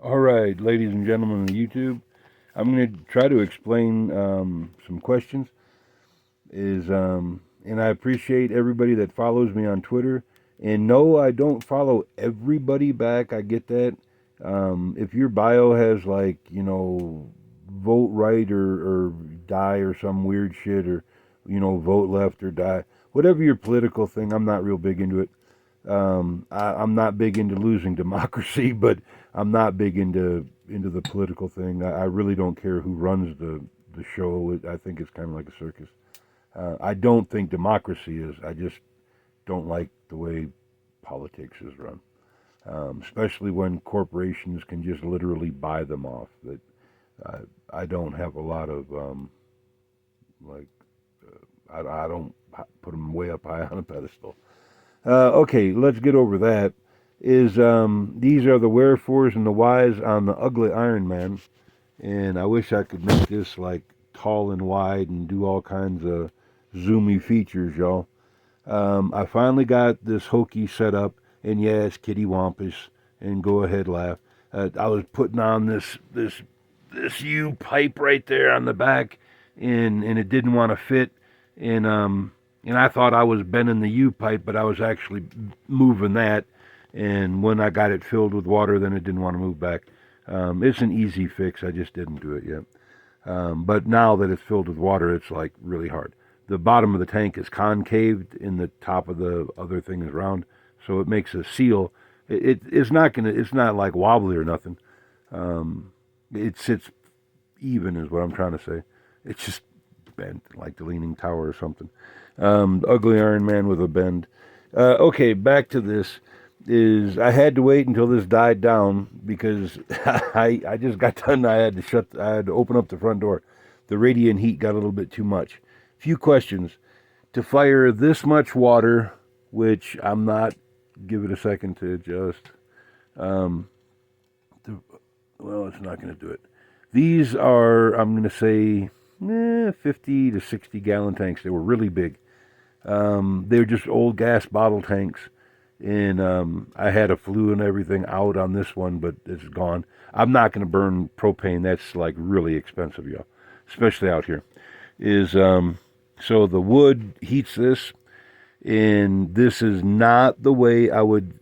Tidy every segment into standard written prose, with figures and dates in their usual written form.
All right, ladies and gentlemen on YouTube, I'm going to try to explain some questions. And I appreciate everybody that follows me on Twitter. And no, I don't follow everybody back. I get that. If your bio has like vote right or die or some weird shit or vote left or die, whatever your political thing, I'm not real big into it. I'm not big into losing democracy, but I'm not big into the political thing. I really don't care who runs the show. I think it's kind of like a circus. I don't think democracy is. I just don't like the way politics is run, especially when corporations can just literally buy them off. That I don't have a lot of like. I don't put them way up high on a pedestal. Okay, let's get over that. These are the wherefores and the whys on the ugly Iron Man, and I wish I could make this like tall and wide and do all kinds of zoomy features, y'all. I finally got this hokey set up, and yes, kitty wampus, and go ahead laugh. I was putting on this U pipe right there on the back, and it didn't want to fit, and I thought I was bending the U pipe, but I was actually moving that. And when I got it filled with water, then it didn't want to move back. It's an easy fix. I just didn't do it yet. But now that it's filled with water, it's like really hard. The bottom of the tank is concaved, and the top of the other thing is round, so it makes a seal. It's not gonna. It's not like wobbly or nothing. It sits even, is what I'm trying to say. It's just bent like the Leaning Tower or something. Ugly Iron Man with a bend. Okay, back to this. Is I had to wait until this died down because I just got done. I had to open up the front door. The radiant heat got a little bit too much. Few questions. To fire this much water, which I'm not. Give it a second to adjust. Um, well, it's not going to do it. These are, I'm going to say, 50 to 60 gallon tanks. They were really big. They were just old gas bottle tanks. And I had a flue and everything out on this one, but it's gone. I'm not going to burn propane. That's like really expensive, y'all, especially out here. Is So the wood heats this, and this is not the way I would.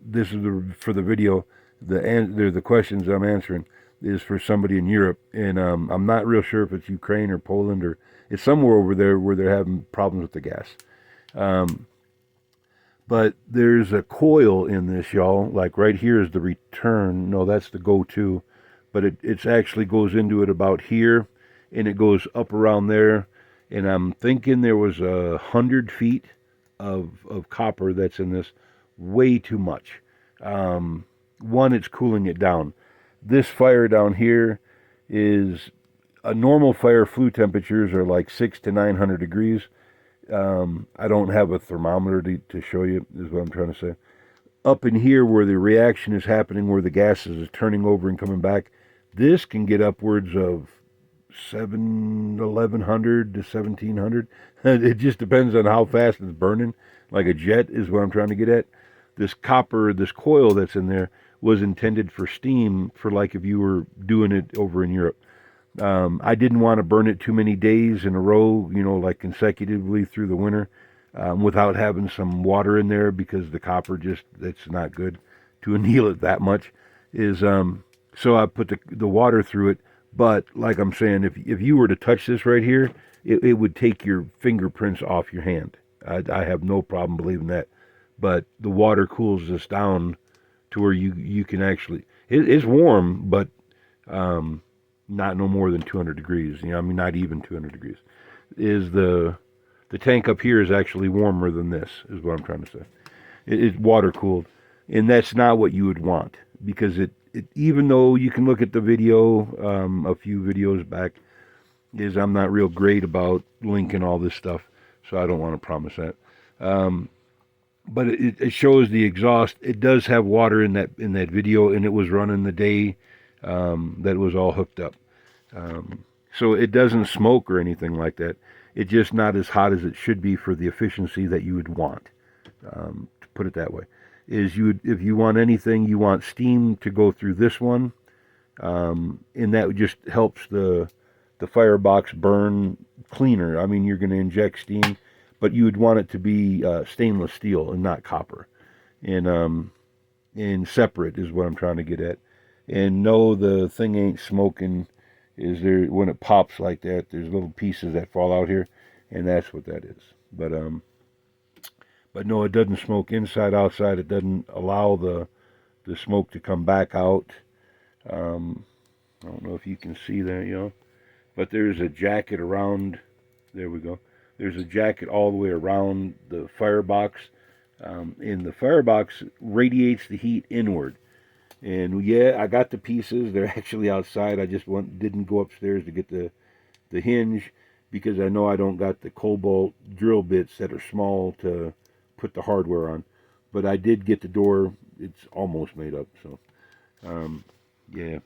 This is for the video. The questions I'm answering is for somebody in Europe, and I'm not real sure if it's Ukraine or Poland or it's somewhere over there where they're having problems with the gas. Um, but there's a coil in this, y'all. Like right here is the return. No, that's the go-to, but it actually goes into it about here, and it goes up around there. And I'm thinking there was 100 feet of copper that's in this. Way too much. One, it's cooling it down. This fire down here is a normal fire flue temperatures are like 6 to 900 degrees. I don't have a thermometer to show you, is what I'm trying to say. Up in here where the reaction is happening, where the gases is turning over and coming back, this can get upwards of 1100 to 1700. It just depends on how fast it's burning. Like a jet is what I'm trying to get at. This copper, this coil that's in there was intended for steam, for like if you were doing it over in Europe. I didn't want to burn it too many days in a row, like consecutively through the winter, without having some water in there because the copper that's not good to anneal it that much. So I put the water through it. But like I'm saying, if you were to touch this right here, it would take your fingerprints off your hand. I have no problem believing that. But the water cools this down to where you can actually. It's warm, but not no more than 200 degrees. I mean, not even 200 degrees. Is the tank up here is actually warmer than this? Is what I'm trying to say. It's water cooled, and that's not what you would want because even though you can look at the video a few videos back, I'm not real great about linking all this stuff, so I don't want to promise that. But it shows the exhaust. It does have water in that video, and it was running the day that it was all hooked up. So it doesn't smoke or anything like that. It's just not as hot as it should be for the efficiency that you would want, to put it that way. is if you want anything, you want steam to go through this one, and that just helps the firebox burn cleaner. I mean, you're going to inject steam, but you would want it to be stainless steel and not copper, and separate is what I'm trying to get at. And no, the thing ain't smoking. Is there when it pops like that? There's little pieces that fall out here, and that's what that is. But no, it doesn't smoke inside, outside. It doesn't allow the smoke to come back out. Um, I don't know if you can see that, but there's a jacket around. There we go. There's a jacket all the way around the firebox, and the firebox radiates the heat inward. And yeah, I got the pieces. They're actually outside. I just didn't go upstairs to get the hinge because I know I don't got the cobalt drill bits that are small to put the hardware on. But I did get the door. It's almost made up. So, yeah.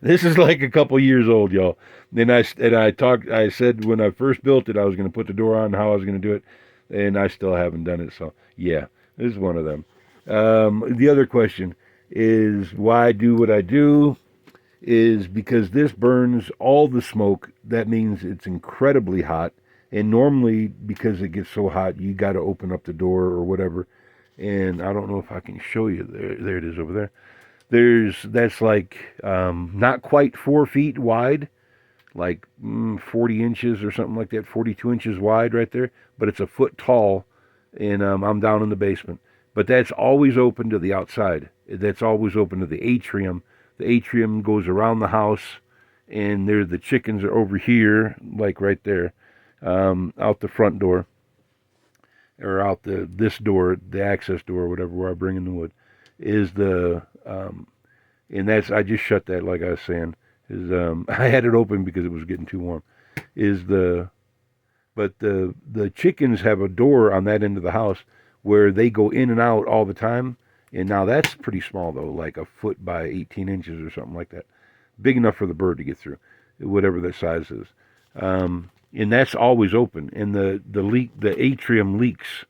This is like a couple years old, y'all. I said when I first built it, I was going to put the door on, how I was going to do it, and I still haven't done it. So, yeah, this is one of them. The other question is why I do what I do is because this burns all the smoke. That means it's incredibly hot. And normally, because it gets so hot, you got to open up the door or whatever. And I don't know if I can show you. There it is over there. That's like not quite 4 feet wide, like 40 inches or something like that, 42 inches wide right there. But it's a foot tall, and I'm down in the basement. But that's always open to the outside. That's always open to the atrium. The atrium goes around the house, and the chickens are over here, like right there, out the front door, or out this door, the access door, whatever, where I bring in the wood, is and that's I just shut that, like I was saying, is I had it open because it was getting too warm. But the chickens have a door on that end of the house where they go in and out all the time. And now that's pretty small though, like a foot by 18 inches or something like that. Big enough for the bird to get through, whatever that size is. And that's always open. And the atrium leaks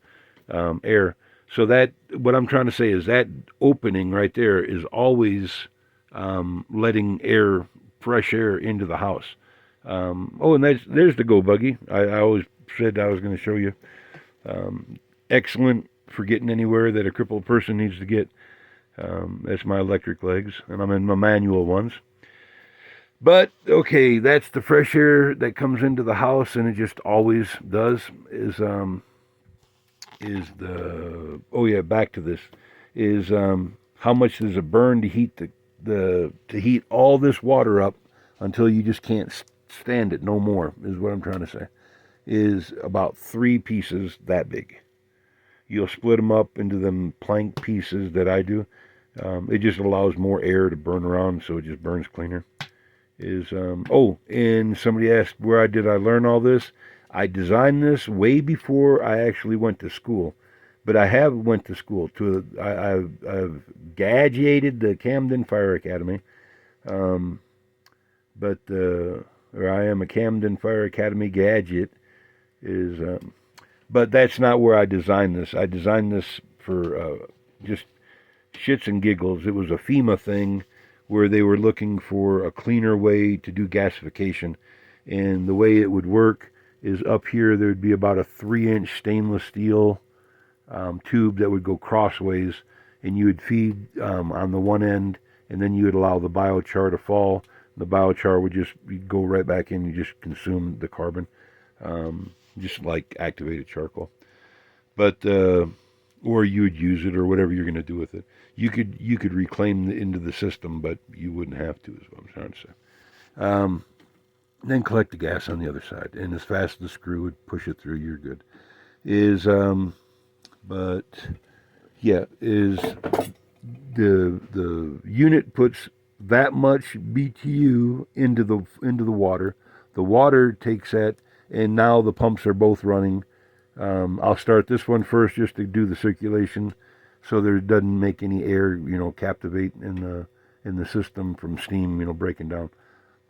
air. So that what I'm trying to say is that opening right there is always letting fresh air into the house. And there's the go buggy. I always said I was going to show you. Excellent for getting anywhere that a crippled person needs to get. That's my electric legs, and I'm in my manual ones. But okay, that's the fresh air that comes into the house, and it just always does. Back to this is how much does it burn to heat to heat all this water up until you just can't stand it no more, is what I'm trying to say. Is about 3 pieces that big. You'll split them up into them plank pieces that I do. It just allows more air to burn around, so it just burns cleaner. And somebody asked where did I learn all this? I designed this way before I actually went to school, but I have went to school. I've graduated the Camden Fire Academy, or I am a Camden Fire Academy graduate. But that's not where I designed this. I designed this for just shits and giggles. It was a FEMA thing where they were looking for a cleaner way to do gasification. And the way it would work is up here there would be about a 3-inch stainless steel tube that would go crossways, and you would feed on the one end, and then you would allow the biochar to fall. The biochar would just go right back in. You just consume the carbon. Just like activated charcoal, but or you would use it or whatever you're going to do with it. You could reclaim into the system, but you wouldn't have to. Is what I'm trying to say. Then collect the gas on the other side, and as fast as the screw would push it through, you're good. The unit puts that much BTU into the water. The water takes that. And now the pumps are both running. I'll start this one first just to do the circulation, so there doesn't make any air, captivate in the system from steam, breaking down.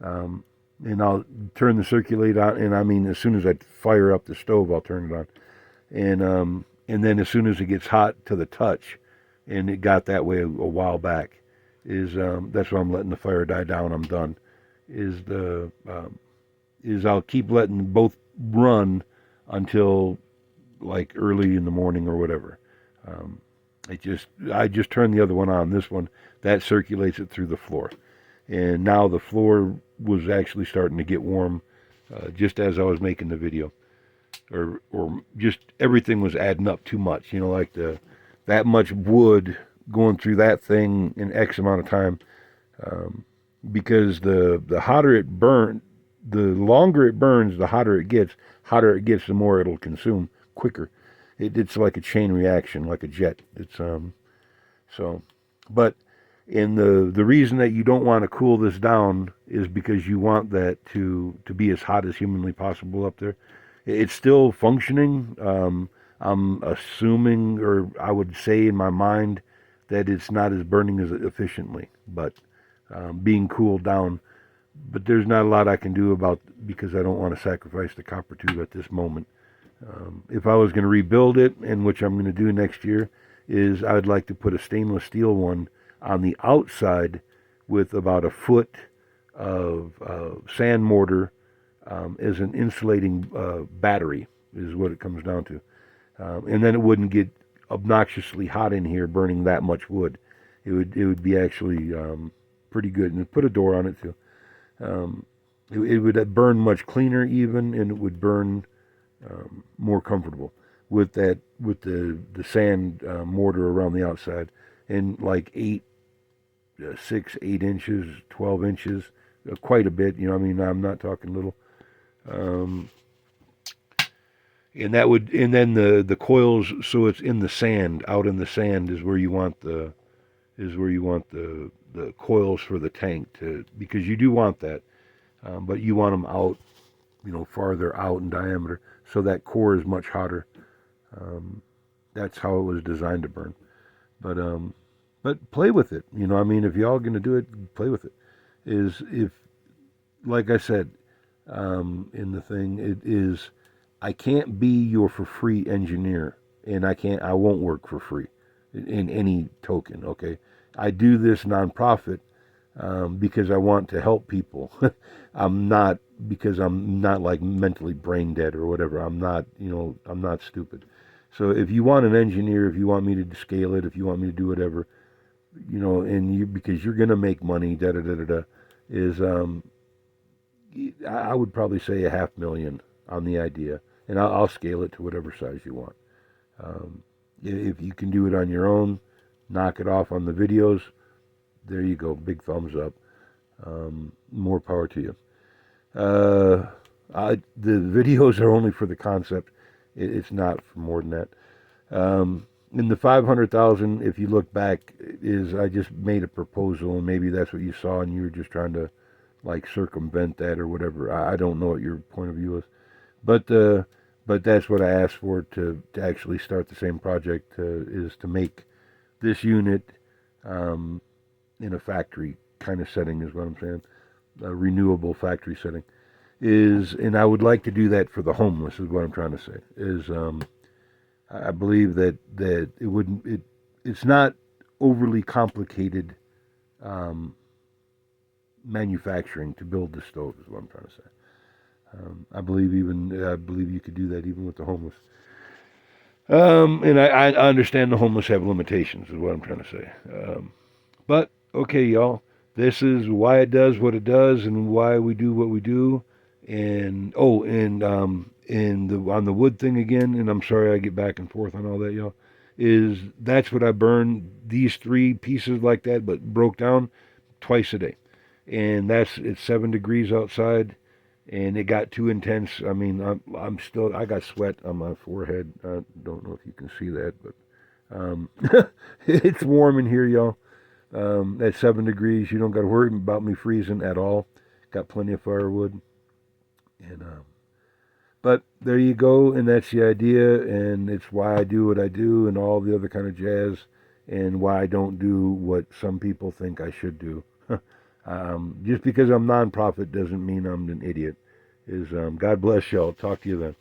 And I'll turn the circulate on, and I mean as soon as I fire up the stove, I'll turn it on. And and then as soon as it gets hot to the touch, and it got that way a while back, is that's why I'm letting the fire die down. I'm done. Is the is I'll keep letting both run until like early in the morning or whatever. Um, I just turn the other one on. This one that circulates it through the floor, and now the floor was actually starting to get warm, just as I was making the video, or just everything was adding up too much. You know, like the that much wood going through that thing in X amount of time, because the hotter it burns, the longer it burns, the hotter it gets. Hotter it gets, the more it'll consume quicker. It's like a chain reaction, like a jet. It's so, but and the reason that you don't want to cool this down is because you want that to be as hot as humanly possible up there. It's still functioning. I'm assuming, or I would say in my mind, that it's not as burning as efficiently, but being cooled down. But there's not a lot I can do about because I don't want to sacrifice the copper tube at this moment. If I was going to rebuild it, and which I'm going to do next year, is I'd like to put a stainless steel one on the outside with about a foot of sand mortar as an insulating battery is what it comes down to. And then it wouldn't get obnoxiously hot in here burning that much wood. It would be actually pretty good. And put a door on it too. It would burn much cleaner even, and it would burn more comfortable with the sand mortar around the outside, and like 6, 8 inches, 12 inches, quite a bit. You know, I mean, I'm not talking little. And that would, and then the coils, so it's in the sand, out in the sand is where you want the coils for the tank to, because you do want that, but you want them out, you know, farther out in diameter, so that core is much hotter. That's how it was designed to burn. But play with it. You know, I mean, if y'all gonna do it, play with it. Is if, like I said, in the thing, it is, I can't be your for free engineer, and I won't work for free in any token. Okay, I do this nonprofit because I want to help people. I'm not, because I'm not like mentally brain dead or whatever. I'm not, you know, I'm not stupid. So if you want an engineer, if you want me to scale it, if you want me to do whatever, you know, and you, because you're gonna make money, da da da da da, is I would probably say $500,000 on the idea, and I'll scale it to whatever size you want. If you can do it on your own, knock it off on the videos. There you go, big thumbs up. More power to you. The videos are only for the concept. It's not for more than that. In the 500,000, if you look back, is I just made a proposal, and maybe that's what you saw, and you were just trying to like circumvent that or whatever. I don't know what your point of view is, but that's what I asked for to actually start the same project, is to make this unit in a factory kind of setting, is what I'm saying, a renewable factory setting. Is, and I would like to do that for the homeless, is what I'm trying to say. Is I believe that it wouldn't, it's not overly complicated manufacturing to build the stove, is what I'm trying to say. I believe you could do that even with the homeless. And I understand the homeless have limitations, is what I'm trying to say. But okay, y'all, this is why it does what it does, and why we do what we do. And on the wood thing again, and I'm sorry I get back and forth on all that, y'all, is that's what I burn, these 3 pieces like that, but broke down, twice a day. And it's 7 degrees outside, and it got too intense. I mean, I'm still, I got sweat on my forehead. I don't know if you can see that, but it's warm in here, y'all. At 7 degrees, you don't got to worry about me freezing at all. Got plenty of firewood. And but there you go, and that's the idea, and it's why I do what I do, and all the other kind of jazz, and why I don't do what some people think I should do. Just because I'm nonprofit doesn't mean I'm an idiot. God bless y'all. Talk to you then.